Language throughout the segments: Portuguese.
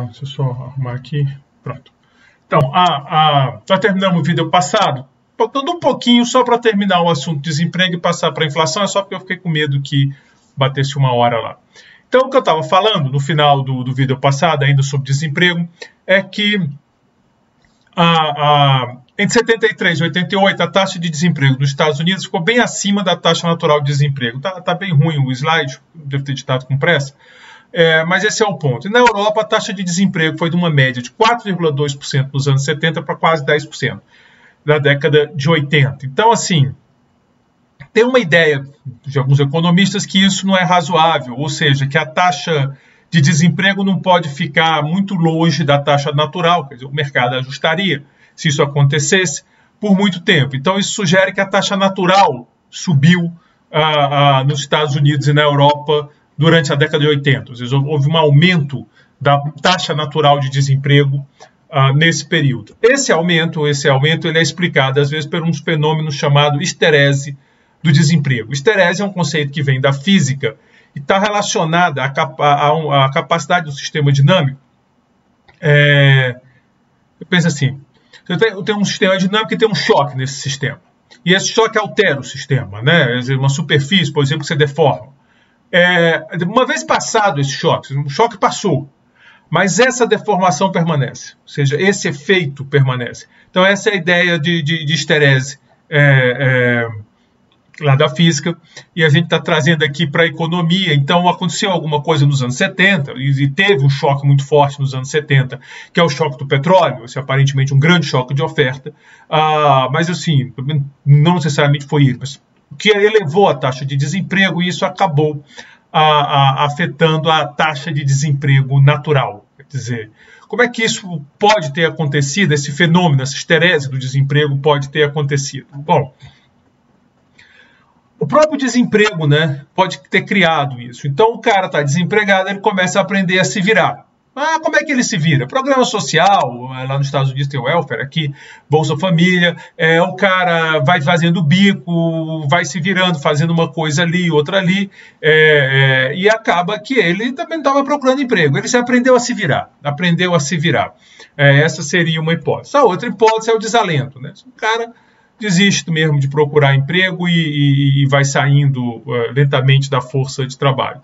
Deixa eu só arrumar aqui. Pronto. Então, nós terminamos o vídeo passado, faltando um pouquinho só para terminar o assunto desemprego e passar para a inflação, é só porque eu fiquei com medo que batesse uma hora lá. Então, o que eu estava falando no final do vídeo passado, ainda sobre desemprego, é que entre 73 e 88, a taxa de desemprego nos Estados Unidos ficou bem acima da taxa natural de desemprego. Tá bem ruim o slide, devo ter editado com pressa. Mas esse é o ponto. E na Europa, a taxa de desemprego foi de uma média de 4,2% nos anos 70 para quase 10% na década de 80. Então, assim, tem uma ideia de alguns economistas que isso não é razoável, ou seja, que a taxa de desemprego não pode ficar muito longe da taxa natural, quer dizer, o mercado ajustaria se isso acontecesse por muito tempo. Então, isso sugere que a taxa natural subiu nos Estados Unidos e na Europa durante a década de 80. Ou seja, houve um aumento da taxa natural de desemprego nesse período. Esse aumento ele é explicado, às vezes, por um fenômeno chamado histerese do desemprego. Histerese é um conceito que vem da física e está relacionada à capacidade do sistema dinâmico. Eu penso assim, eu tenho um sistema dinâmico e tem um choque nesse sistema. E esse choque altera o sistema, né? Uma superfície, por exemplo, que você deforma. Uma vez passado esse choque, o choque passou, mas essa deformação permanece, ou seja, esse efeito permanece. Então essa é a ideia de histerese lá da física, e a gente está trazendo aqui para a economia. Então aconteceu alguma coisa nos anos 70, e teve um choque muito forte nos anos 70, que é o choque do petróleo, esse aparentemente um grande choque de oferta, mas assim, não necessariamente foi isso, mas que elevou a taxa de desemprego, e isso acabou afetando a taxa de desemprego natural. Quer dizer, como é que isso pode ter acontecido, esse fenômeno, essa histerese do desemprego pode ter acontecido? Bom, o próprio desemprego, né, pode ter criado isso. Então, o cara está desempregado, ele começa a aprender a se virar. Como é que ele se vira? Programa social, lá nos Estados Unidos tem o welfare, aqui Bolsa Família, o cara vai fazendo bico, vai se virando, fazendo uma coisa ali, outra ali, e acaba que ele também estava procurando emprego. Ele se aprendeu a se virar, essa seria uma hipótese. A outra hipótese é o desalento, né? O cara desiste mesmo de procurar emprego e vai saindo lentamente da força de trabalho.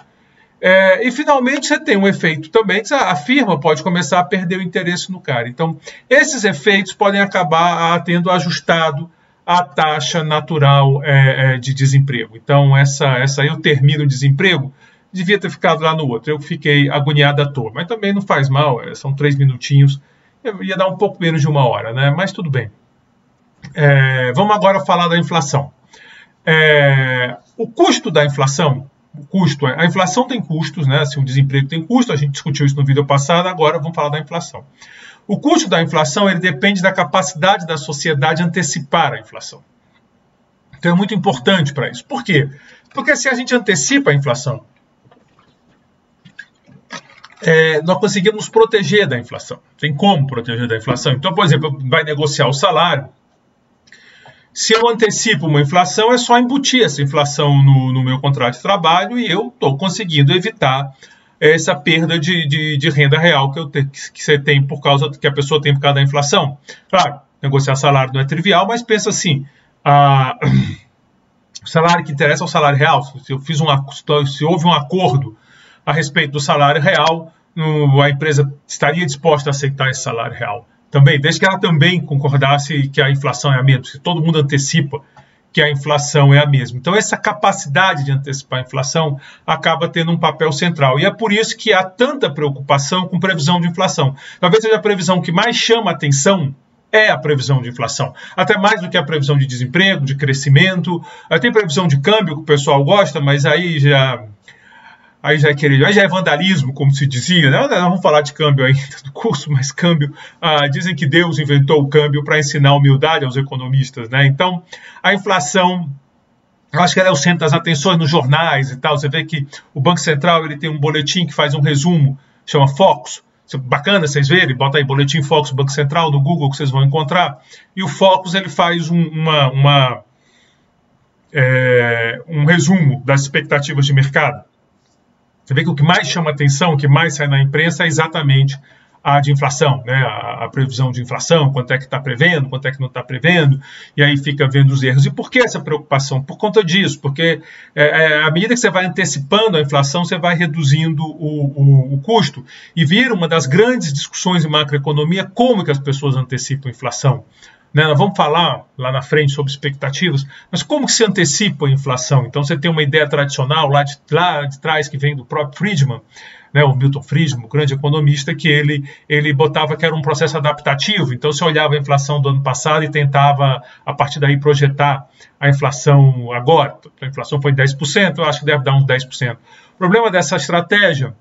E, finalmente, você tem um efeito também, que a firma pode começar a perder o interesse no cara. Então, esses efeitos podem acabar tendo ajustado a taxa natural de desemprego. Então, essa eu termino o desemprego, devia ter ficado lá no outro. Eu fiquei agoniado à toa, mas também não faz mal, são 3 minutinhos, ia dar um pouco menos de uma hora, né? Mas tudo bem. Vamos agora falar da inflação. O custo da inflação, a inflação tem custos, né? Assim, o desemprego tem custo, a gente discutiu isso no vídeo passado, agora vamos falar da inflação. O custo da inflação ele depende da capacidade da sociedade antecipar a inflação. Então é muito importante para isso. Por quê? Porque se a gente antecipa a inflação, nós conseguimos nos proteger da inflação. Tem como proteger da inflação? Então, por exemplo, vai negociar o salário. Se eu antecipo uma inflação, é só embutir essa inflação no meu contrato de trabalho e eu estou conseguindo evitar essa perda de renda real que você tem por causa que a pessoa tem por causa da inflação. Claro, negociar salário não é trivial, mas pensa assim, o salário que interessa é o salário real. Se houve um acordo a respeito do salário real, a empresa estaria disposta a aceitar esse salário real. Também, desde que ela também concordasse que a inflação é a mesma, se todo mundo antecipa que a inflação é a mesma. Então, essa capacidade de antecipar a inflação acaba tendo um papel central. E é por isso que há tanta preocupação com previsão de inflação. Talvez seja a previsão que mais chama a atenção é a previsão de inflação. Até mais do que a previsão de desemprego, de crescimento. Tem previsão de câmbio que o pessoal gosta, mas aí já é vandalismo, como se dizia, né? Nós vamos falar de câmbio ainda do curso, mas câmbio, dizem que Deus inventou o câmbio para ensinar humildade aos economistas, né? Então, a inflação, eu acho que ela é o centro das atenções nos jornais e tal. Você vê que o Banco Central ele tem um boletim que faz um resumo, chama Focus. Bacana vocês verem, bota aí boletim Focus Banco Central no Google que vocês vão encontrar. E o Focus ele faz um resumo das expectativas de mercado. Você vê que o que mais chama atenção, o que mais sai na imprensa é exatamente a de inflação, né? A previsão de inflação, quanto é que está prevendo, quanto é que não está prevendo, e aí fica vendo os erros. E por que essa preocupação? Por conta disso, porque à medida que você vai antecipando a inflação, você vai reduzindo o custo, e vira uma das grandes discussões em macroeconomia como que as pessoas antecipam a inflação. Né? Nós vamos falar lá na frente sobre expectativas, mas como que se antecipa a inflação? Então você tem uma ideia tradicional lá de trás que vem do próprio Friedman, né, o Milton Friedman, o grande economista, que ele botava que era um processo adaptativo. Então você olhava a inflação do ano passado e tentava, a partir daí, projetar a inflação agora. A inflação foi 10%, eu acho que deve dar uns 10%. O problema dessa estratégia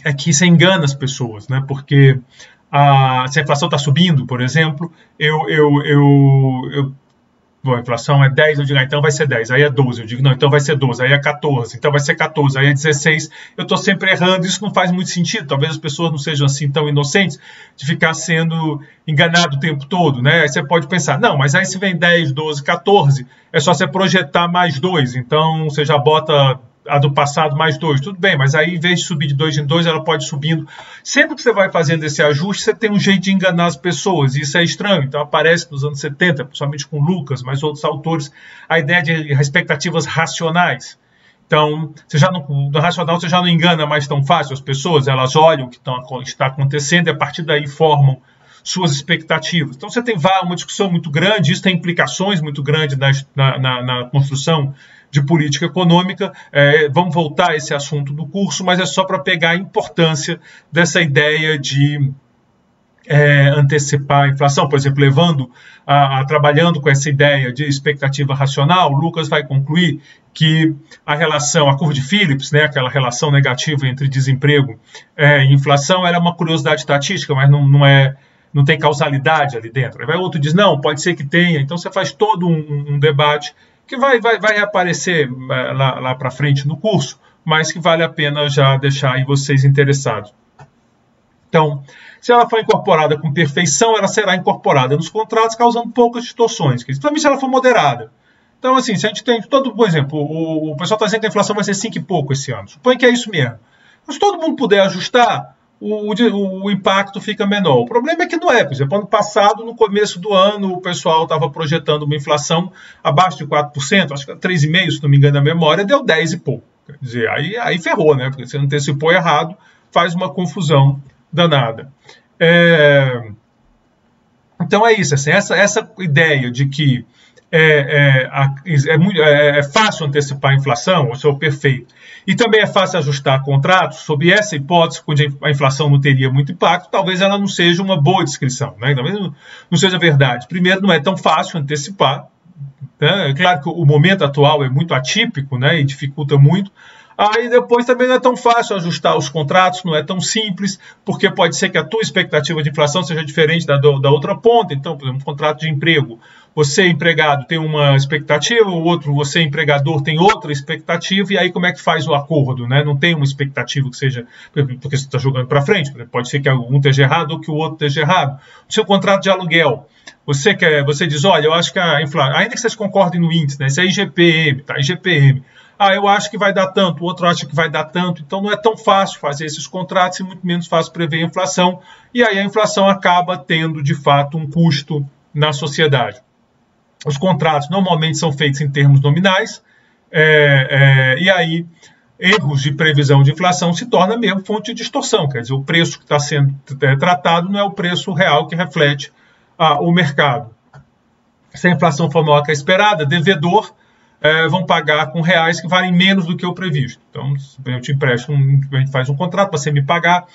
é que você engana as pessoas, né, porque se a inflação está subindo, por exemplo, bom, a inflação é 10, eu digo, então vai ser 10, aí é 12, eu digo, não, então vai ser 12, aí é 14, então vai ser 14, aí é 16, eu estou sempre errando, isso não faz muito sentido, talvez as pessoas não sejam assim tão inocentes de ficar sendo enganado o tempo todo, né? Aí você pode pensar, não, mas aí se vem 10, 12, 14, é só você projetar mais 2, então você já bota a do passado mais 2, tudo bem, mas aí em vez de subir de 2 em 2, ela pode ir subindo. Sempre que você vai fazendo esse ajuste, você tem um jeito de enganar as pessoas, e isso é estranho. Então aparece nos anos 70, principalmente com Lucas, mas outros autores, a ideia de expectativas racionais. Então, no racional você já não engana mais tão fácil as pessoas, elas olham o que está acontecendo e a partir daí formam suas expectativas. Então você tem uma discussão muito grande, isso tem implicações muito grandes na construção de política econômica. Vamos voltar a esse assunto do curso, mas é só para pegar a importância dessa ideia de antecipar a inflação. Por exemplo, trabalhando com essa ideia de expectativa racional, Lucas vai concluir que a curva de Phillips, né, aquela relação negativa entre desemprego e inflação, era uma curiosidade estatística, mas não tem causalidade ali dentro. Aí vai outro e diz, não, pode ser que tenha. Então você faz todo um debate que vai aparecer lá para frente no curso, mas que vale a pena já deixar aí vocês interessados. Então, se ela for incorporada com perfeição, ela será incorporada nos contratos, causando poucas distorções, principalmente se ela for moderada. Então, assim, se a gente tem por exemplo, o pessoal está dizendo que a inflação vai ser 5 e pouco esse ano. Suponha que é isso mesmo. Mas se todo mundo puder ajustar, o impacto fica menor. O problema é que não é. Por exemplo, ano passado, no começo do ano, o pessoal estava projetando uma inflação abaixo de 4%, acho que 3,5%, se não me engano a memória, deu 10 e pouco. Quer dizer, aí ferrou, né? Porque você antecipou errado, faz uma confusão danada. Então é isso, assim, essa ideia de que é fácil antecipar a inflação, isso é o perfeito. E também é fácil ajustar contratos, sob essa hipótese, onde a inflação não teria muito impacto, talvez ela não seja uma boa descrição, né? Talvez não seja verdade. Primeiro, não é tão fácil antecipar, né? É claro que o momento atual é muito atípico, né? E dificulta muito. Aí depois também não é tão fácil ajustar os contratos, não é tão simples, porque pode ser que a tua expectativa de inflação seja diferente da outra ponta. Então, por exemplo, um contrato de emprego, você empregado tem uma expectativa, você empregador tem outra expectativa, e aí como é que faz o acordo, né? Não tem uma expectativa que seja, porque você está jogando para frente, pode ser que um esteja errado ou que o outro esteja errado. O seu contrato de aluguel, você diz, olha, eu acho que a inflação, ainda que vocês concordem no índice, né? Isso é IGPM, tá? IGPM. Eu acho que vai dar tanto, o outro acha que vai dar tanto, então não é tão fácil fazer esses contratos e muito menos fácil prever a inflação, e aí a inflação acaba tendo, de fato, um custo na sociedade. Os contratos normalmente são feitos em termos nominais, e aí erros de previsão de inflação se torna mesmo fonte de distorção, quer dizer, o preço que está sendo tratado não é o preço real que reflete o mercado. Se a inflação for maior que a esperada, devedor vão pagar com reais que valem menos do que o previsto. Então, eu te empresto, a gente faz um contrato para você me pagar,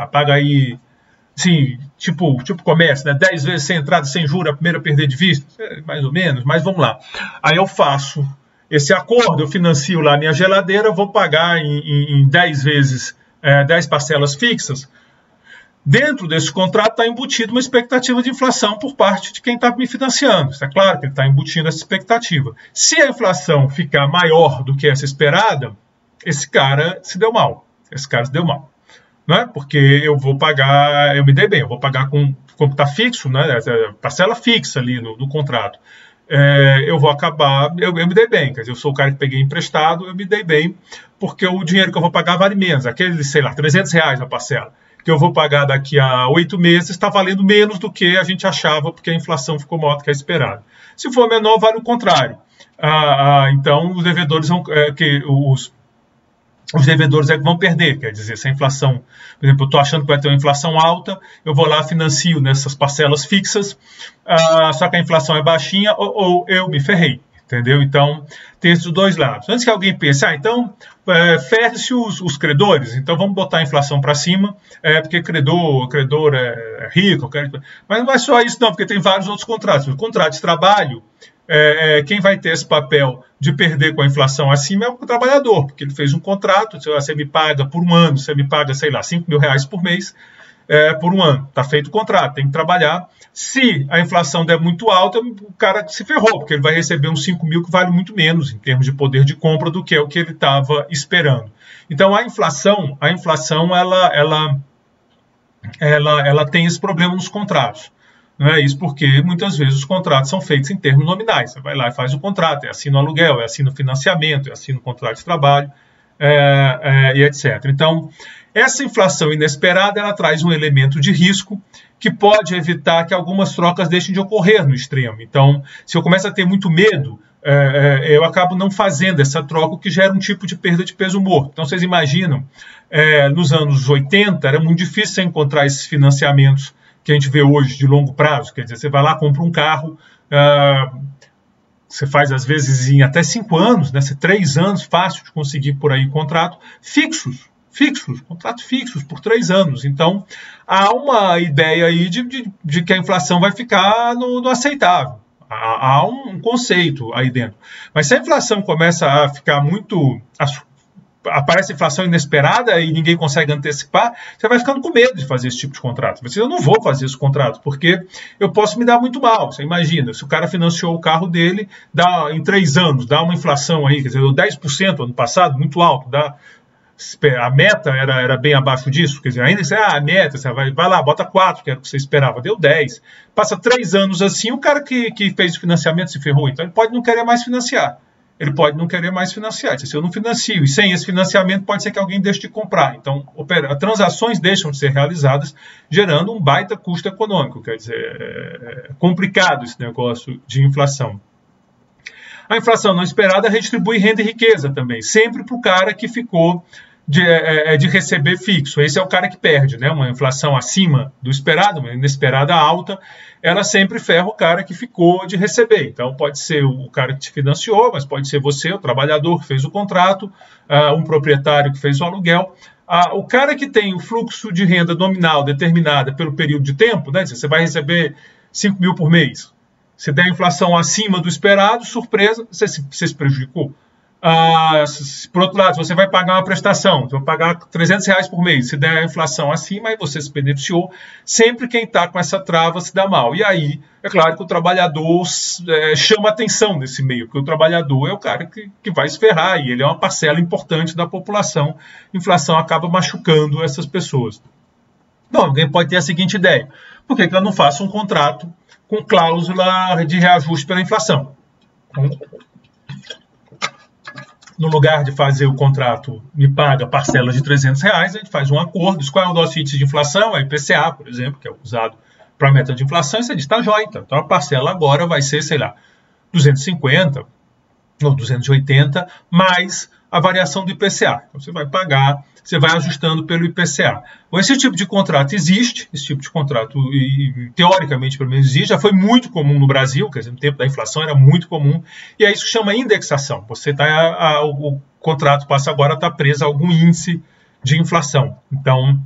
paga aí, sim, tipo comércio, né? 10 vezes sem entrada, sem juros, a primeira a perder de vista, mais ou menos, mas vamos lá. Aí eu faço esse acordo, eu financio lá a minha geladeira, vou pagar em 10 vezes, 10 parcelas fixas. Dentro desse contrato está embutido uma expectativa de inflação por parte de quem está me financiando. É claro que ele está embutindo essa expectativa. Se a inflação ficar maior do que essa esperada, esse cara se deu mal. Não é? Porque eu vou pagar, eu me dei bem, eu vou pagar como está fixo, né? Parcela fixa ali no contrato. eu vou acabar, eu me dei bem, quer dizer, eu sou o cara que peguei emprestado, eu me dei bem, porque o dinheiro que eu vou pagar vale menos, aquele, sei lá, R$300 a parcela, que eu vou pagar daqui a 8 meses, está valendo menos do que a gente achava, porque a inflação ficou maior do que a esperada. Se for menor, vale o contrário. Então, os devedores vão, os devedores é que vão perder, quer dizer, se a inflação, por exemplo, eu estou achando que vai ter uma inflação alta, eu vou lá, financio nessas parcelas fixas, só que a inflação é baixinha, ou eu me ferrei, entendeu? Então, tem esses dois lados. Antes que alguém pense, então, ferre-se os credores, então vamos botar a inflação para cima, porque credor é rico, mas não é só isso não, porque tem vários outros contratos. O contrato de trabalho, quem vai ter esse papel de perder com a inflação acima é o trabalhador, porque ele fez um contrato, você me paga por um ano, você me paga, sei lá, R$5.000 por mês, por um ano. Está feito o contrato, tem que trabalhar. Se a inflação der muito alta, o cara se ferrou, porque ele vai receber uns 5 mil que vale muito menos em termos de poder de compra do que é o que ele estava esperando. Então, a inflação ela tem esse problema nos contratos. Não é isso porque muitas vezes os contratos são feitos em termos nominais. Você vai lá e faz o contrato, assina o aluguel, assina o financiamento, assina o contrato de trabalho, e etc. Então, essa inflação inesperada, ela traz um elemento de risco que pode evitar que algumas trocas deixem de ocorrer no extremo. Então, se eu começo a ter muito medo, eu acabo não fazendo essa troca, o que gera um tipo de perda de peso morto. Então, vocês imaginam, nos anos 80, era muito difícil você encontrar esses financiamentos que a gente vê hoje de longo prazo, quer dizer, você vai lá, compra um carro, você faz às vezes em até 5 anos, né, 3 anos, fácil de conseguir por aí contrato, contratos fixos por 3 anos. Então, há uma ideia aí de que a inflação vai ficar no aceitável. Há um conceito aí dentro. Mas se a inflação começa a ficar muito... aparece inflação inesperada e ninguém consegue antecipar, você vai ficando com medo de fazer esse tipo de contrato. Você, eu não vou fazer esse contrato, porque eu posso me dar muito mal. Você imagina, se o cara financiou o carro dele, em 3 anos, dá uma inflação aí, quer dizer, deu 10% ano passado, muito alto, a meta era bem abaixo disso, quer dizer, ainda a meta, você vai lá, bota 4, que era o que você esperava, deu 10. Passa 3 anos assim, o cara que fez o financiamento se ferrou, então ele pode não querer mais financiar. Se eu não financio, e sem esse financiamento pode ser que alguém deixe de comprar. Então, transações deixam de ser realizadas, gerando um baita custo econômico. Quer dizer, é complicado esse negócio de inflação. A inflação não esperada redistribui renda e riqueza também, sempre para o cara que ficou de receber fixo. Esse é o cara que perde, né? Uma inflação acima do esperado, uma inesperada alta, ela sempre ferra o cara que ficou de receber. Então, pode ser o cara que te financiou, mas pode ser você, o trabalhador que fez o contrato, um proprietário que fez o aluguel. O cara que tem o fluxo de renda nominal determinada pelo período de tempo, né? Você vai receber 5 mil por mês. Se der inflação acima do esperado, surpresa, você se prejudicou. Por outro lado, você vai pagar uma prestação, você vai pagar R$300 por mês, se der a inflação acima, aí você se beneficiou. Sempre quem está com essa trava se dá mal. E aí, é claro que o trabalhador chama atenção nesse meio, porque o trabalhador é o cara que vai se ferrar, e ele é uma parcela importante da população. A inflação acaba machucando essas pessoas. Bom, alguém pode ter a seguinte ideia: por que eu não faço um contrato com cláusula de reajuste pela inflação? No lugar de fazer o contrato, me paga parcela de R$300, a gente faz um acordo. Qual é o nosso índice de inflação? É IPCA, por exemplo, que é usado para a meta de inflação. E você diz, tá jóia, então a parcela agora vai ser, sei lá, 250 ou 280, mais a variação do IPCA. Então você vai pagar, você vai ajustando pelo IPCA. Bom, esse tipo de contrato existe, teoricamente pelo menos existe, já foi muito comum no Brasil, quer dizer, no tempo da inflação era muito comum, e é isso que chama indexação. O contrato passa agora a estar preso a algum índice de inflação. Então,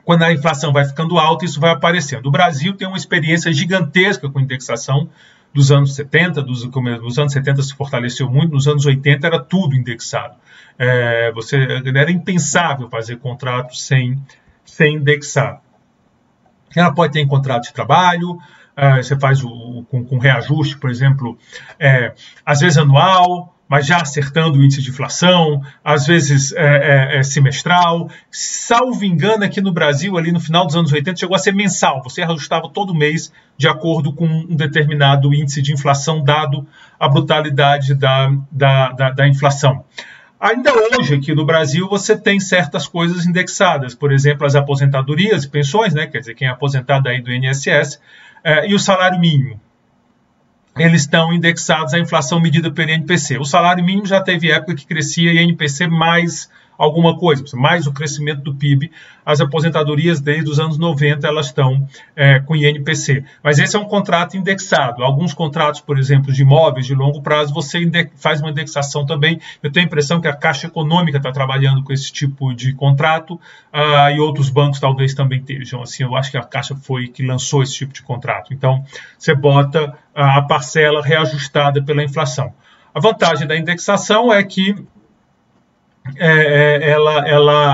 quando a inflação vai ficando alta, isso vai aparecendo. O Brasil tem uma experiência gigantesca com indexação dos anos 70, nos anos 70 se fortaleceu muito, nos anos 80 era tudo indexado. Era impensável fazer contrato sem indexar. Ela pode ter em contrato de trabalho, você faz com reajuste, por exemplo, às vezes anual, mas já acertando o índice de inflação, às vezes semestral. Salvo engano, aqui no Brasil, ali no final dos anos 80, chegou a ser mensal. Você ajustava todo mês de acordo com um determinado índice de inflação, dado a brutalidade da inflação. Ainda hoje, aqui no Brasil, você tem certas coisas indexadas, por exemplo, as aposentadorias e pensões, né? Quer dizer, quem é aposentado aí do INSS, e o salário mínimo. Eles estão indexados à inflação medida pelo INPC. O salário mínimo já teve época que crescia e INPC mais alguma coisa, mais o crescimento do PIB. As aposentadorias, desde os anos 90, elas estão com INPC. Mas esse é um contrato indexado. Alguns contratos, por exemplo, de imóveis de longo prazo, você faz uma indexação também. Eu tenho a impressão que a Caixa Econômica está trabalhando com esse tipo de contrato, e outros bancos talvez também estejam. Assim, eu acho que a Caixa foi que lançou esse tipo de contrato. Então, você bota a parcela reajustada pela inflação. A vantagem da indexação é que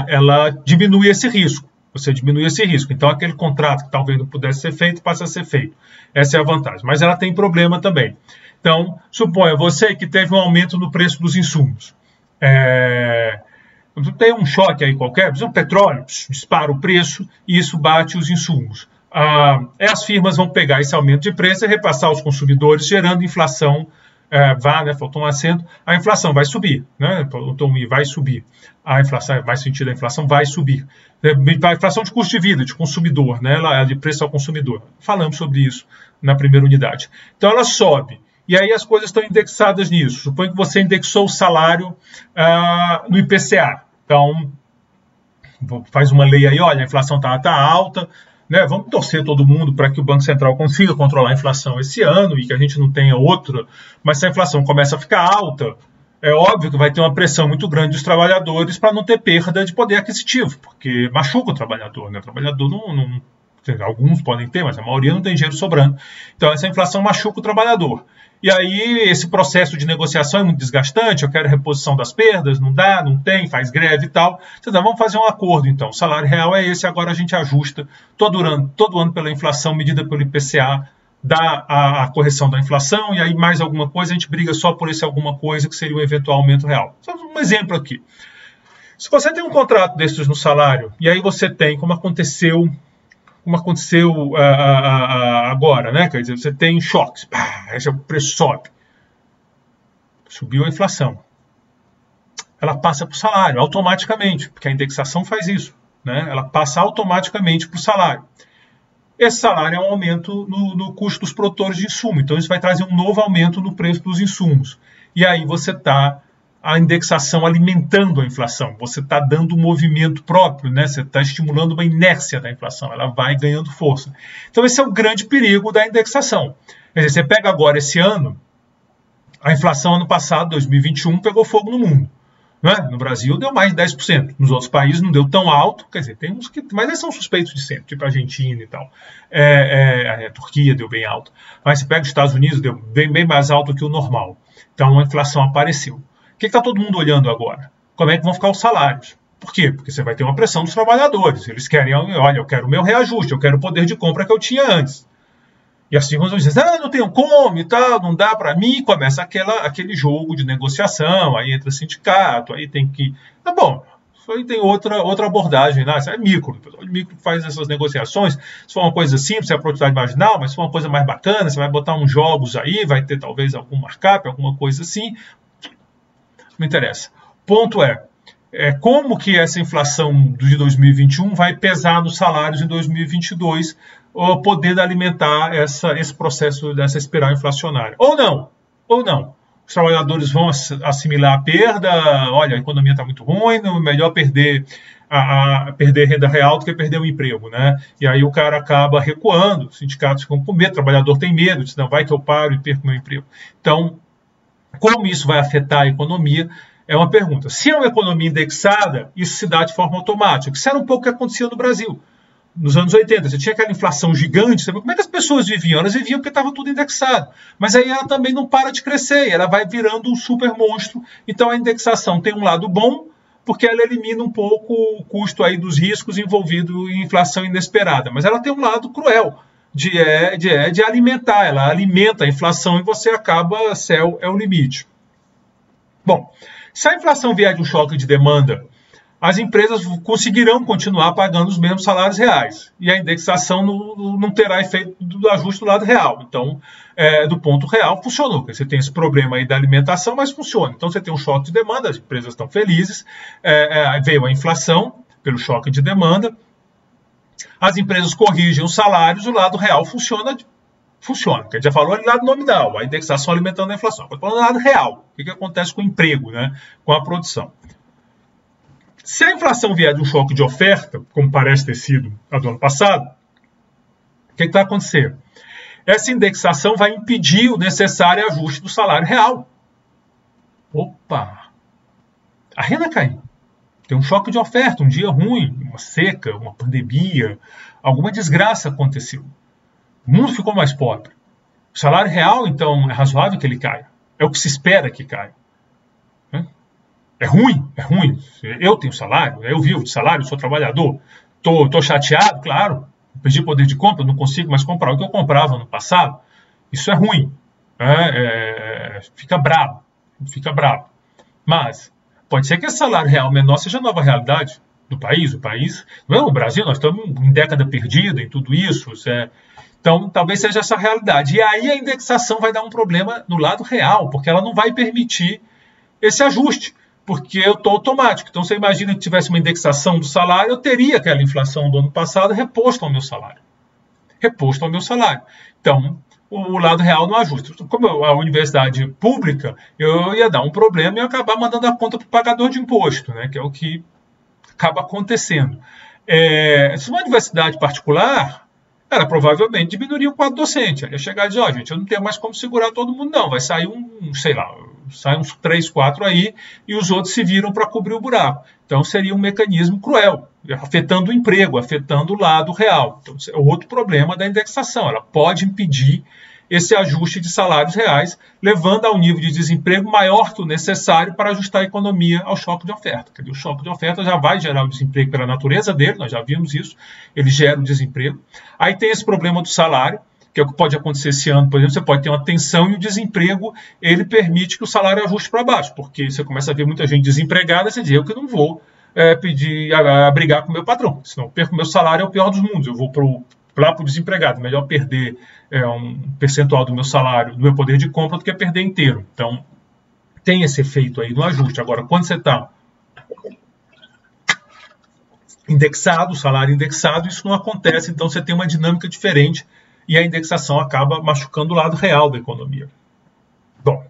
ela diminui esse risco. Você diminui esse risco. Então, aquele contrato que talvez não pudesse ser feito, passa a ser feito. Essa é a vantagem. Mas ela tem problema também. Então, suponha você que teve um aumento no preço dos insumos. Tem um choque aí qualquer, o petróleo dispara o preço e isso bate os insumos. As firmas vão pegar esse aumento de preço e repassar aos consumidores, gerando inflação. Faltou um acento, a inflação vai subir, né? Vai subir. A inflação, mais sentido, a inflação vai subir. A inflação de custo de vida, de consumidor, né? Ela é de preço ao consumidor. Falamos sobre isso na primeira unidade. Então ela sobe. E aí as coisas estão indexadas nisso. Suponho que você indexou o salário no IPCA. Então, faz uma lei aí, olha, a inflação está alta. Né, vamos torcer todo mundo para que o Banco Central consiga controlar a inflação esse ano e que a gente não tenha outra, mas se a inflação começa a ficar alta, é óbvio que vai ter uma pressão muito grande dos trabalhadores para não ter perda de poder aquisitivo, porque machuca o trabalhador. Né? O trabalhador alguns podem ter, mas a maioria não tem dinheiro sobrando. Então essa inflação machuca o trabalhador. E aí esse processo de negociação é muito desgastante, eu quero reposição das perdas, não dá, não tem, faz greve e tal. Então vamos fazer um acordo então, o salário real é esse, agora a gente ajusta todo ano pela inflação medida pelo IPCA, dá a correção da inflação e aí mais alguma coisa, a gente briga só por esse alguma coisa que seria um eventual aumento real. Só um exemplo aqui. Se você tem um contrato desses no salário, e aí você tem, como aconteceu agora, né? Quer dizer, você tem choques, o preço sobe, subiu a inflação, ela passa para o salário automaticamente, porque a indexação faz isso, né? Ela passa automaticamente para o salário. Esse salário é um aumento no custo dos produtores de insumo, então isso vai trazer um novo aumento no preço dos insumos. E aí você está a indexação alimentando a inflação, você está dando um movimento próprio, né? Você está estimulando uma inércia da inflação, ela vai ganhando força. Então esse é o grande perigo da indexação. Quer dizer, você pega agora esse ano, a inflação ano passado, 2021, pegou fogo no mundo. Né? No Brasil deu mais de 10%, nos outros países não deu tão alto, quer dizer, tem uns que, mas eles são suspeitos de sempre, tipo a Argentina e tal. A Turquia deu bem alto, mas você pega os Estados Unidos, deu bem mais alto que o normal. Então a inflação apareceu. O que está todo mundo olhando agora? Como é que vão ficar os salários? Por quê? Porque você vai ter uma pressão dos trabalhadores. Eles querem, olha, eu quero o meu reajuste, eu quero o poder de compra que eu tinha antes. E assim vão dizer, não tenho como e tal, não dá para mim. Começa aquele jogo de negociação, aí entra sindicato, aí tem que... Tá bom, isso aí tem outra abordagem, né? Isso é micro, o pessoal de micro faz essas negociações. Se for uma coisa simples, é a produtividade marginal, mas se for uma coisa mais bacana, você vai botar uns jogos aí, vai ter talvez algum markup, alguma coisa assim. Não interessa. Ponto como que essa inflação de 2021 vai pesar nos salários em 2022, podendo alimentar esse processo dessa espiral inflacionária. Ou não. Os trabalhadores vão assimilar a perda, olha, a economia está muito ruim, melhor perder renda real do que perder o emprego, né? E aí o cara acaba recuando, os sindicatos ficam com medo, o trabalhador tem medo, diz, não, vai que eu paro e perco meu emprego. Então, como isso vai afetar a economia, é uma pergunta. Se é uma economia indexada, isso se dá de forma automática. Isso era um pouco o que acontecia no Brasil. Nos anos 80, você tinha aquela inflação gigante, sabe? Como é que as pessoas viviam? Elas viviam porque estava tudo indexado. Mas aí ela também não para de crescer, ela vai virando um super monstro. Então a indexação tem um lado bom, porque ela elimina um pouco o custo aí dos riscos envolvidos em inflação inesperada. Mas ela tem um lado cruel, de alimentar, ela alimenta a inflação e você acaba, céu é o limite. Bom, se a inflação vier de um choque de demanda, as empresas conseguirão continuar pagando os mesmos salários reais. E a indexação não terá efeito do ajuste do lado real. Então, do ponto real, funcionou. Você tem esse problema aí da alimentação, mas funciona. Então, você tem um choque de demanda, as empresas estão felizes, veio a inflação pelo choque de demanda, as empresas corrigem os salários, o lado real funciona. Quer dizer, falou ali lado nominal, a indexação alimentando a inflação. Agora, falando do lado real, o que acontece com o emprego, né, com a produção. Se a inflação vier de um choque de oferta, como parece ter sido a do ano passado, o que vai acontecer? Essa indexação vai impedir o necessário ajuste do salário real. Opa! A renda caiu. Tem um choque de oferta, um dia ruim, uma seca, uma pandemia, alguma desgraça aconteceu. O mundo ficou mais pobre. O salário real, então, é razoável que ele caia. É o que se espera que caia. É ruim, é ruim. Eu tenho salário, eu vivo de salário, sou trabalhador. Estou chateado, claro. Perdi poder de compra, não consigo mais comprar o que eu comprava no passado. Isso é ruim. Fica bravo. Mas pode ser que esse salário real menor seja a nova realidade do país. O Brasil, nós estamos em década perdida em tudo isso. Então, talvez seja essa realidade. E aí a indexação vai dar um problema no lado real, porque ela não vai permitir esse ajuste. Porque eu estou automático. Então, você imagina que tivesse uma indexação do salário, eu teria aquela inflação do ano passado reposto ao meu salário. Então, o lado real não ajusta. Como a universidade pública, eu ia dar um problema e ia acabar mandando a conta para o pagador de imposto, né, que é o que acaba acontecendo. Se uma universidade particular, ela provavelmente diminuiria o quadro docente. Ela ia chegar e dizer, gente, eu não tenho mais como segurar todo mundo, não. Vai sair sai uns 3, 4 aí, e os outros se viram para cobrir o buraco. Então, seria um mecanismo cruel, afetando o emprego, afetando o lado real. Então, é outro problema da indexação. Ela pode impedir esse ajuste de salários reais, levando ao nível de desemprego maior que o necessário para ajustar a economia ao choque de oferta. O choque de oferta já vai gerar o desemprego pela natureza dele, nós já vimos isso, ele gera o desemprego. Aí tem esse problema do salário, que é o que pode acontecer esse ano, por exemplo, você pode ter uma tensão e o desemprego, ele permite que o salário ajuste para baixo, porque você começa a ver muita gente desempregada, você diz, eu que não vou pedir a brigar com o meu patrão, senão eu perco meu salário, é o pior dos mundos, eu vou lá para o desempregado, melhor perder um percentual do meu salário, do meu poder de compra, do que perder inteiro. Então, tem esse efeito aí no ajuste. Agora, quando você está indexado, salário indexado, isso não acontece, então você tem uma dinâmica diferente e a indexação acaba machucando o lado real da economia. Bom,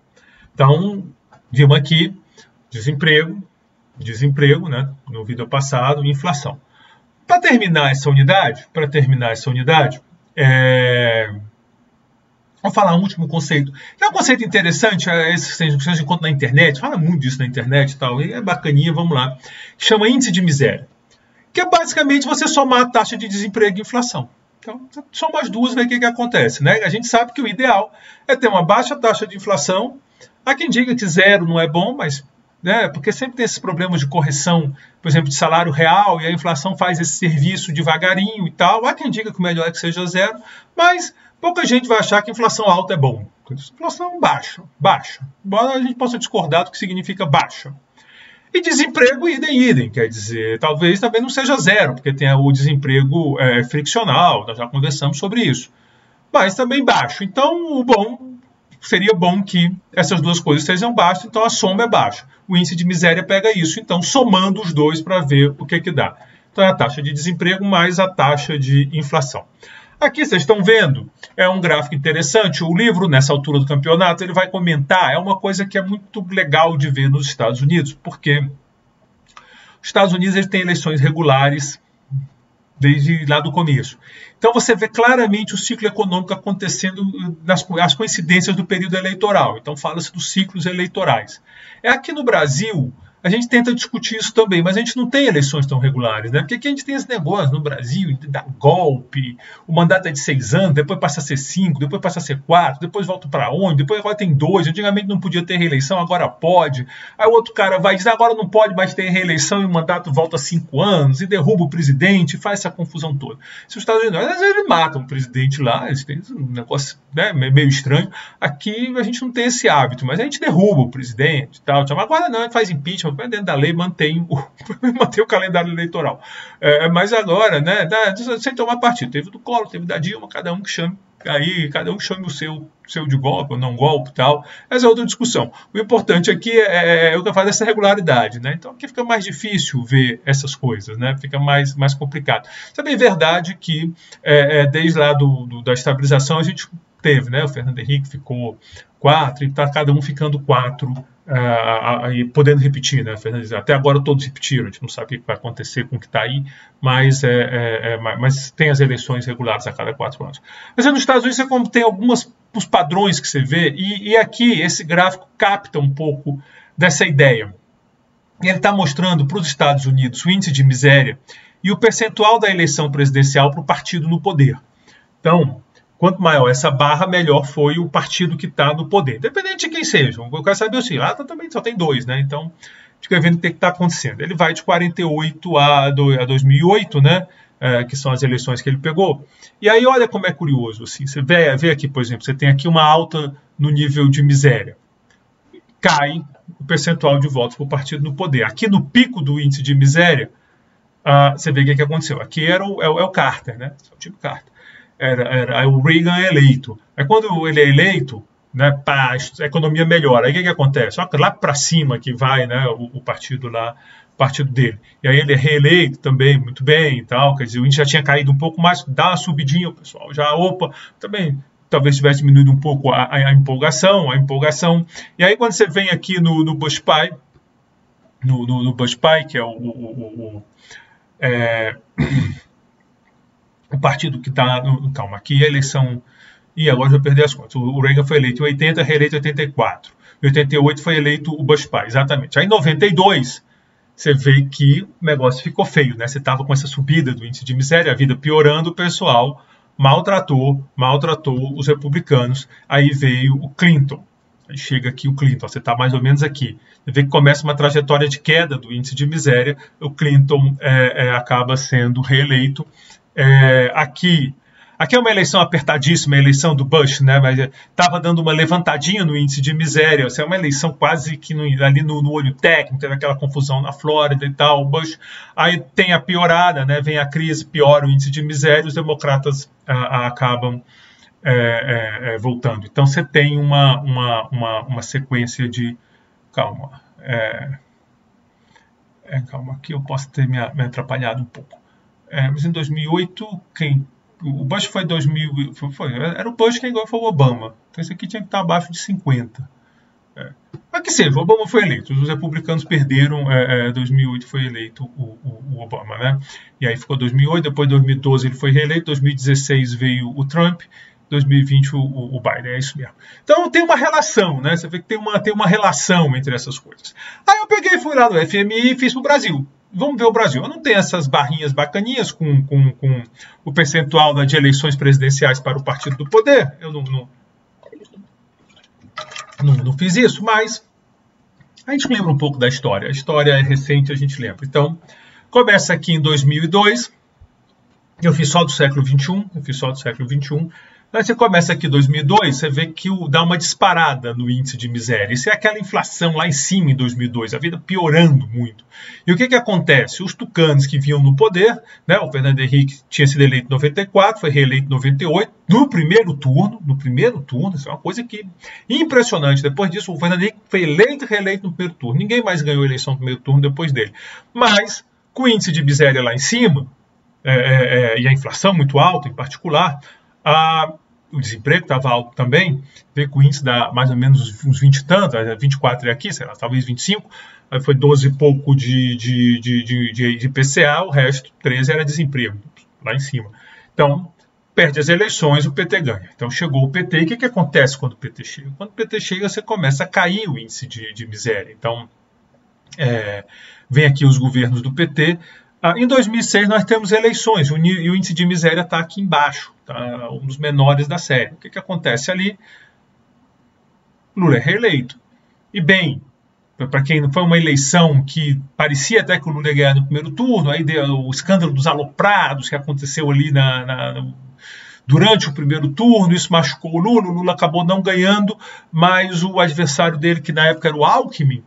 então, vimos aqui desemprego, né, no vídeo passado, e inflação. Para terminar essa unidade, vou falar um último conceito. É um conceito interessante, esse que vocês encontram na internet, fala muito disso na internet e tal, e é bacaninha, vamos lá. Chama índice de miséria, que é basicamente você somar a taxa de desemprego e inflação. Então, soma as duas e vê o que acontece, né? A gente sabe que o ideal é ter uma baixa taxa de inflação. Há quem diga que zero não é bom, mas porque sempre tem esses problemas de correção, por exemplo, de salário real, e a inflação faz esse serviço devagarinho e tal. Há quem diga que o melhor é que seja zero, mas pouca gente vai achar que inflação alta é bom. Inflação baixa. Embora a gente possa discordar do que significa baixa. E desemprego idem, quer dizer, talvez também não seja zero, porque tem o desemprego friccional, nós já conversamos sobre isso. Mas também baixo. Então, seria bom que essas duas coisas sejam baixas, então a soma é baixa. O índice de miséria pega isso, então somando os dois para ver o que dá. Então é a taxa de desemprego mais a taxa de inflação. Aqui vocês estão vendo, é um gráfico interessante. O livro, nessa altura do campeonato, ele vai comentar, é uma coisa que é muito legal de ver nos Estados Unidos, porque os Estados Unidos eles têm eleições regulares desde lá do começo. Então você vê claramente o ciclo econômico acontecendo nas coincidências do período eleitoral. Então fala-se dos ciclos eleitorais. Aqui no Brasil, a gente tenta discutir isso também, mas a gente não tem eleições tão regulares, né? Porque aqui a gente tem esse negócio no Brasil, de dar golpe, o mandato é de 6 anos, depois passa a ser 5, depois passa a ser 4, depois volta para onde, depois agora tem 2, antigamente não podia ter reeleição, agora pode. Aí o outro cara vai dizer, agora não pode mais ter reeleição e o mandato volta a 5 anos, e derruba o presidente, faz essa confusão toda. Se os Estados Unidos, às vezes eles matam o presidente lá, eles têm um negócio, né, meio estranho. Aqui a gente não tem esse hábito, mas a gente derruba o presidente e tal. Agora não, a gente faz impeachment, dentro da lei mantém o calendário eleitoral. Mas agora, né, sem tomar partido. Teve do Collor, teve da Dilma, cada um que chame o seu de golpe ou não golpe e tal. Essa é outra discussão. O importante aqui é o que faz essa regularidade, né? Então aqui fica mais difícil ver essas coisas, né? Fica mais complicado. Também é verdade que desde lá da estabilização a gente teve, né? O Fernando Henrique ficou 4 e está cada um ficando 4, podendo repetir, né, Fernando? Até agora todos repetiram, a gente não sabe o que vai acontecer com o que está aí, mas tem as eleições regulares a cada 4 anos. Mas nos Estados Unidos você tem os padrões que você vê, e aqui esse gráfico capta um pouco dessa ideia. E ele está mostrando para os Estados Unidos o índice de miséria e o percentual da eleição presidencial para o partido no poder. Então, quanto maior essa barra, melhor foi o partido que está no poder. Independente de quem seja. Eu quero saber assim, lá também só tem 2, né? Então, a gente quer ver o que está acontecendo. Ele vai de 48 a 2008, né? Que são as eleições que ele pegou. E aí, olha como é curioso. Assim, você vê aqui, por exemplo, você tem aqui uma alta no nível de miséria. Cai o percentual de votos para o partido no poder. Aqui no pico do índice de miséria, você vê o que aconteceu. Aqui era o Carter, né? O tipo Carter. O Reagan é eleito. Aí quando ele é eleito, né, a economia melhora. Aí o que acontece? Só que lá para cima que vai, né, o partido lá, o partido dele. E aí ele é reeleito também, muito bem e tal. Quer dizer, o índice já tinha caído um pouco mais, dá uma subidinha, o pessoal já, também talvez tivesse diminuído um pouco a empolgação. E aí quando você vem aqui no Bush Pai, no Bush Pai, que é o partido que está... Calma, aqui a eleição... E agora já perdi as contas. O Reagan foi eleito em 80, reeleito em 84. Em 88 foi eleito o Bush Pai, exatamente. Aí em 92, você vê que o negócio ficou feio, né? Você estava com essa subida do índice de miséria, a vida piorando, o pessoal maltratou os republicanos. Aí veio o Clinton. Aí chega aqui o Clinton, você está mais ou menos aqui. Você vê que começa uma trajetória de queda do índice de miséria. O Clinton acaba sendo reeleito. Aqui é uma eleição apertadíssima, a eleição do Bush, né? Mas estava dando uma levantadinha no índice de miséria. É uma eleição quase que ali no olho técnico, teve aquela confusão na Flórida e tal. O Bush, aí tem a piorada, né? Vem a crise, piora o índice de miséria, os democratas acabam voltando. Então você tem uma sequência de... Calma. Calma, aqui eu posso ter me atrapalhado um pouco. Mas em 2008, o Bush foi 2000, era o Bush quem ganhou, foi o Obama. Então esse aqui tinha que estar abaixo de 50. Mas que seja, o Obama foi eleito. Os republicanos perderam, 2008 foi eleito o Obama, né? E aí ficou 2008, depois 2012 ele foi reeleito, 2016 veio o Trump, 2020 o Biden, é isso mesmo. Então tem uma relação, né? Você vê que tem uma relação entre essas coisas. Aí eu peguei, fui lá no FMI e fiz para o Brasil. Vamos ver o Brasil. Eu não tenho essas barrinhas bacaninhas com o percentual de eleições presidenciais para o partido do poder. Eu não fiz isso, mas a gente lembra um pouco da história. A história é recente, a gente lembra. Então, começa aqui em 2002. Eu fiz só do século XXI. Aí você começa aqui em 2002, você vê que dá uma disparada no índice de miséria. Isso é aquela inflação lá em cima em 2002, a vida piorando muito. E o que acontece? Os tucanos que vinham no poder, né, o Fernando Henrique tinha sido eleito em 94, foi reeleito em 98, no primeiro turno, isso é uma coisa que impressionante. Depois disso, o Fernando Henrique foi eleito e reeleito no primeiro turno. Ninguém mais ganhou a eleição no primeiro turno depois dele. Mas, com o índice de miséria lá em cima, e a inflação muito alta em particular, o desemprego estava alto também, veio com o índice da mais ou menos uns 20 e tantos, 24 é aqui, sei lá, talvez 25, aí foi 12 e pouco de PCA, o resto, 13 era desemprego, lá em cima. Então, perde as eleições, o PT ganha. Então, chegou o PT, e o que acontece quando o PT chega? Quando o PT chega, você começa a cair o índice de miséria. Então, vem aqui os governos do PT. Em 2006 nós temos eleições, e o índice de miséria está aqui embaixo, tá? Um dos menores da série. O que acontece ali? Lula é reeleito. E bem, para quem não foi uma eleição que parecia até que o Lula ia ganhar no primeiro turno, aí deu o escândalo dos aloprados que aconteceu ali durante o primeiro turno, isso machucou o Lula acabou não ganhando, mas o adversário dele, que na época era o Alckmin,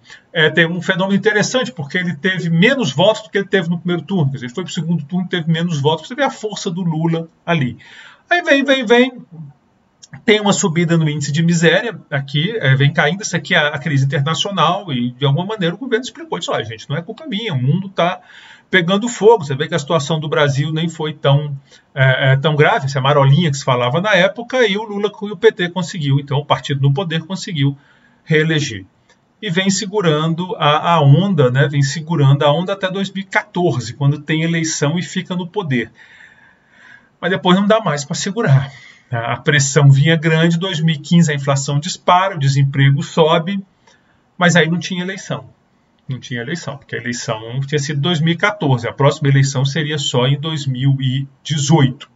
tem um fenômeno interessante, porque ele teve menos votos do que ele teve no primeiro turno, quer dizer, ele foi para o segundo turno e teve menos votos, você vê a força do Lula ali. Aí vem, tem uma subida no índice de miséria aqui, vem caindo, isso aqui é a crise internacional, e de alguma maneira o governo explicou isso, olha gente, não é culpa minha, o mundo está pegando fogo, você vê que a situação do Brasil nem foi tão grave, essa marolinha que se falava na época, e o Lula e o PT conseguiu, então o partido no poder conseguiu reeleger. E vem segurando a onda, né? Vem segurando a onda até 2014, quando tem eleição e fica no poder. Mas depois não dá mais para segurar. A pressão vinha grande, 2015 a inflação dispara, o desemprego sobe, mas aí não tinha eleição. Não tinha eleição, porque a eleição tinha sido em 2014, a próxima eleição seria só em 2018.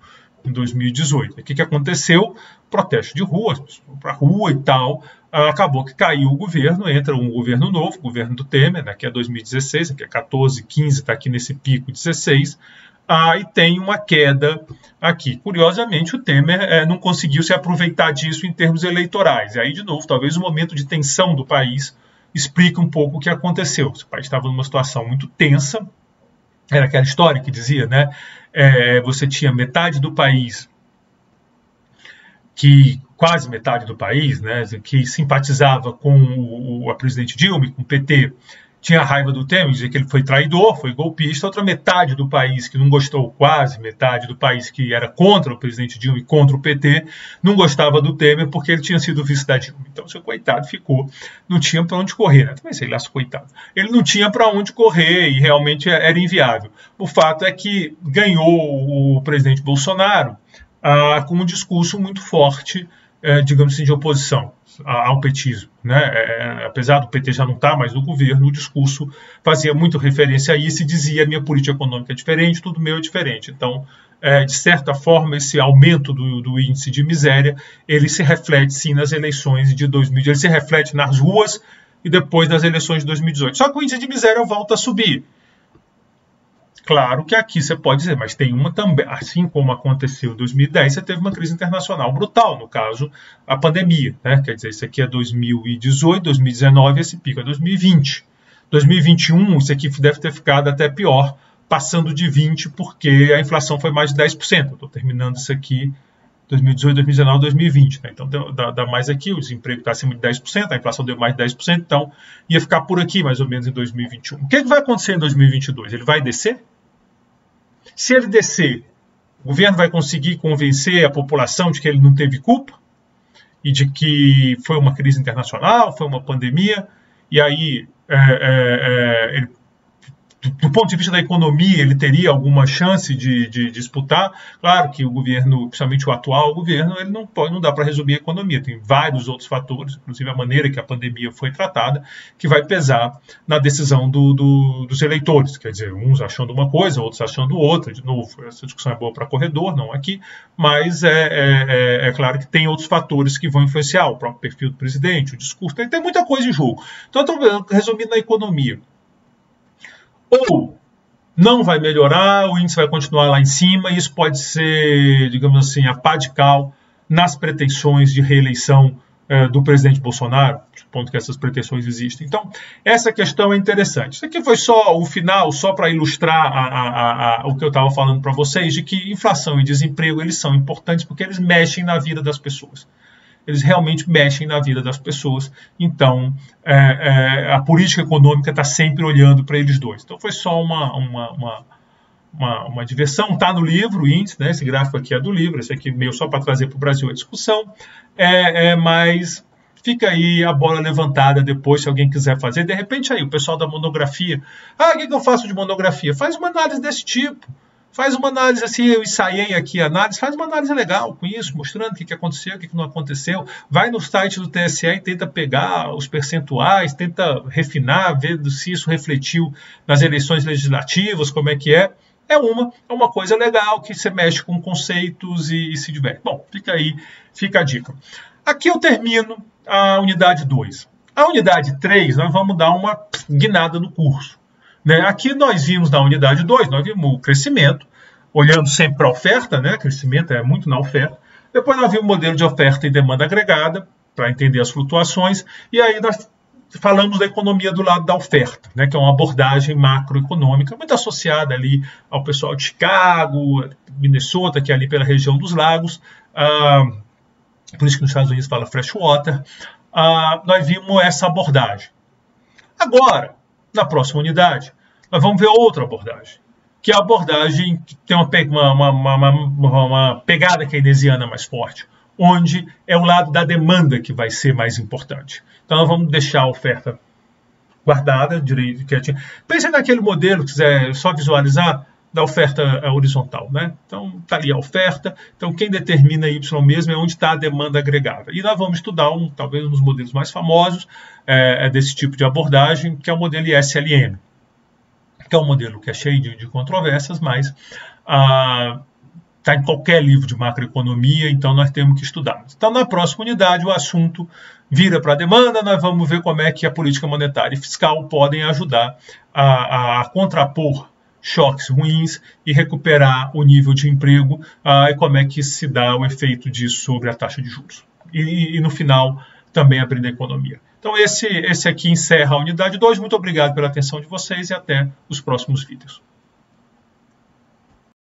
Em 2018. O que aconteceu? Protesto de rua, para a rua e tal, acabou que caiu o governo, entra um governo novo, o governo do Temer, né, que é 2016, aqui é 14, 15, está aqui nesse pico 16, e tem uma queda aqui. Curiosamente, o Temer não conseguiu se aproveitar disso em termos eleitorais. E aí, de novo, talvez o momento de tensão do país explique um pouco o que aconteceu. O país estava numa situação muito tensa, era aquela história que dizia, né? Você tinha metade do país, quase metade do país, né, que simpatizava com a presidente Dilma, com o PT, tinha raiva do Temer, dizia que ele foi traidor, foi golpista. Outra metade do país que não gostou, quase metade do país que era contra o presidente Dilma e contra o PT, não gostava do Temer porque ele tinha sido vice da Dilma. Então, seu coitado ficou, não tinha para onde correr, né? Também sei lá, coitado. Ele não tinha para onde correr e realmente era inviável. O fato é que ganhou o presidente Bolsonaro com um discurso muito forte, digamos assim, de oposição ao petismo, né? Apesar do PT já não estar mais no governo, o discurso fazia muito referência a isso e dizia: minha política econômica é diferente, tudo meu é diferente. Então, de certa forma, esse aumento do índice de miséria, ele se reflete sim nas eleições de 2018, ele se reflete nas ruas e depois das eleições de 2018. Só que o índice de miséria volta a subir. Claro que aqui você pode dizer, mas tem uma também, assim como aconteceu em 2010, você teve uma crise internacional brutal, no caso, a pandemia, né? Quer dizer, isso aqui é 2018, 2019, esse pico é 2020. 2021, isso aqui deve ter ficado até pior, passando de 20%, porque a inflação foi mais de 10%. Eu estou terminando isso aqui 2018, 2019, 2020. Né? Então dá mais aqui, o desemprego está acima de 10%, a inflação deu mais de 10%, então ia ficar por aqui mais ou menos em 2021. O que vai acontecer em 2022? Ele vai descer? Se ele descer, o governo vai conseguir convencer a população de que ele não teve culpa e de que foi uma crise internacional, foi uma pandemia, e aí, ele, do ponto de vista da economia, ele teria alguma chance de disputar? Claro que o governo, principalmente o atual governo, ele não dá para resumir a economia. Tem vários outros fatores, inclusive a maneira que a pandemia foi tratada, que vai pesar na decisão dos eleitores. Quer dizer, uns achando uma coisa, outros achando outra. De novo, essa discussão é boa para corredor, não aqui, mas é claro que tem outros fatores que vão influenciar o próprio perfil do presidente, o discurso. Tem muita coisa em jogo. Então, resumindo na economia, ou não vai melhorar, o índice vai continuar lá em cima, e isso pode ser, digamos assim, a pá de cal nas pretensões de reeleição do presidente Bolsonaro, supondo que essas pretensões existem. Então, essa questão é interessante. Isso aqui foi só o final, só para ilustrar o que eu estava falando para vocês, de que inflação e desemprego eles são importantes porque eles mexem na vida das pessoas. Eles realmente mexem na vida das pessoas. Então, a política econômica está sempre olhando para eles dois. Então, foi só uma diversão. Está no livro, o índice, né? Esse gráfico aqui é do livro, esse aqui meio só para trazer para o Brasil a discussão. Mas fica aí a bola levantada depois, se alguém quiser fazer. De repente, aí, o pessoal da monografia. O que eu faço de monografia? Faz uma análise desse tipo. Faz uma análise assim, eu ensaiei aqui a análise, faz uma análise legal com isso, mostrando o que aconteceu, o que não aconteceu. Vai no site do TSE e tenta pegar os percentuais, tenta refinar, ver se isso refletiu nas eleições legislativas, como é que é. É uma coisa legal que você mexe com conceitos e se diverte. Bom, fica aí, fica a dica. Aqui eu termino a unidade 2. A unidade 3, nós vamos dar uma guinada no curso. Né? Aqui nós vimos na unidade 2, nós vimos o crescimento, olhando sempre para a oferta, né? Crescimento é muito na oferta. Depois nós vimos o modelo de oferta e demanda agregada, para entender as flutuações, e aí nós falamos da economia do lado da oferta, né? Que é uma abordagem macroeconômica, muito associada ali ao pessoal de Chicago, Minnesota, que é ali pela região dos lagos, por isso que nos Estados Unidos fala freshwater. Nós vimos essa abordagem. Agora, na próxima unidade, nós vamos ver outra abordagem, que é a abordagem que tem uma pegada keynesiana mais forte, onde é o lado da demanda que vai ser mais importante. Então, nós vamos deixar a oferta guardada, direito, quietinha. Pense naquele modelo, quiser só visualizar, da oferta horizontal, né? Então, está ali a oferta. Então, quem determina Y mesmo é onde está a demanda agregada. E nós vamos estudar, talvez, um dos modelos mais famosos desse tipo de abordagem, que é o modelo ISLM, que é um modelo que é cheio de controvérsias, mas está em qualquer livro de macroeconomia, então nós temos que estudar. Então, na próxima unidade, o assunto vira para a demanda, nós vamos ver como é que a política monetária e fiscal podem ajudar a contrapor choques ruins e recuperar o nível de emprego e como é que se dá o efeito disso sobre a taxa de juros. E no final, também abrir a economia. Então, esse aqui encerra a unidade 2. Muito obrigado pela atenção de vocês e até os próximos vídeos.